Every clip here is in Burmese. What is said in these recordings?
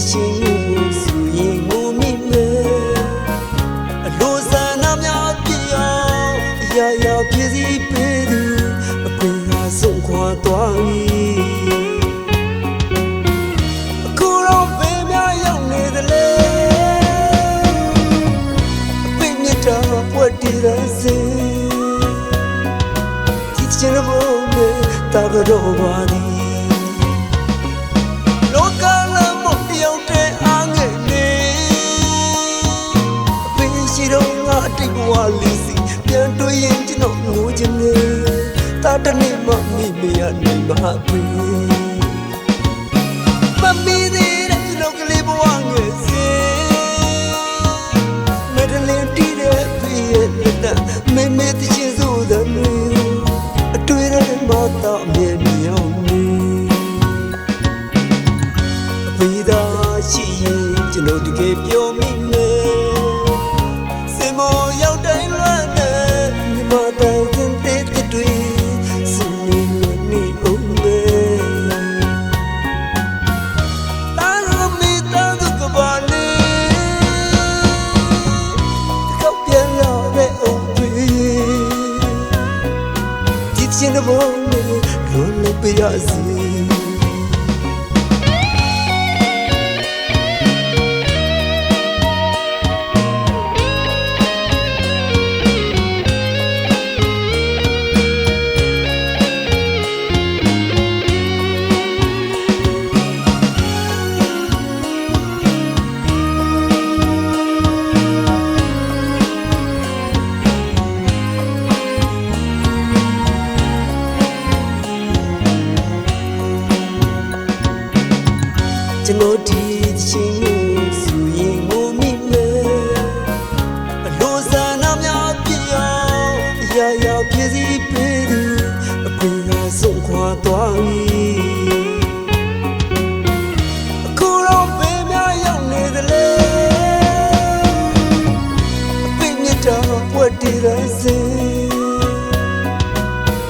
ချင်းဆူရင်ငိုမိမယ်အလိုဆန္ဒများပြည့်အောင်အရာရာပြည့်စည်ပေးသူအပင်ကဆုံးခွာသွားပြီအခုတော့ဘယ်များရောက်နေသလဲအပင်မြတ်တာပွက်တည်ရစေဒီချင်ဖို့နဲ့တာကတော့ပါသည်တိတ်ဘဝလေးစီပြန်တွေ့ရင်ကျွန်တော်ငိုချင်တယ်တာတနေ့မှမိမရနိုင်ပါဘူးမမီသေးတဲ့ကျွန်တော်ကလေးဘဝငယ်စီမဒလင်တီးတဲ့ဖေးရဲ့လက်မေမေတချင်းစို့တဲ့အတွေ့ရတဲ့မတော်မြင်မြောင်းနေအပိဒါရှိရင်ကျွန်တော်တကယ်ပြောမိမယ်ချင်းတဲ့ဘုံနဲ့လုံးလုံးပြရစီကျွန်တော်ဒီချင်းဆူရင်ငိုမိမယ်အလိုဆန္ဒများပြည့်အောင်အရာရာပြည့်စည်ပေးသူအပင်ကဆုံးခွာသွားပြီအခုတော့ဘယ်များရောက်နေသလဲအပင်မြတ်တာပွက်တည်ရစေ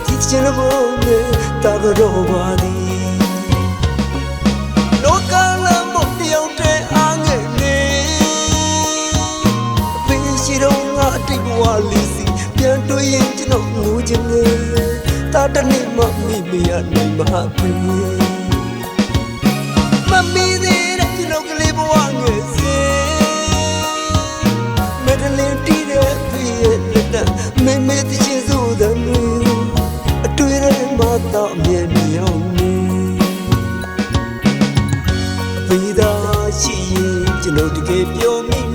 ဒီချင်ဖို့နဲ့တာကတော့ပါသည်တိတ်ဘဝလေးစီပြန်တွေ့ရင်ကျွန်တော်ငိုချင်တယ်တာတနေ့မှမိမရနိုင်ပါဘူးမမီသေးတဲ့ကျွန်တော်ကလေးဘဝငယ်စီမဒလင်တီးတဲ့ဖေးရဲ့လက်မေမေတချင်းစို့တဲ့အတွေ့ရမှတော့မြင်မြောင်းနေအပိဒါရှိရင်ကျွန်တော်တကယ်ပြောမိ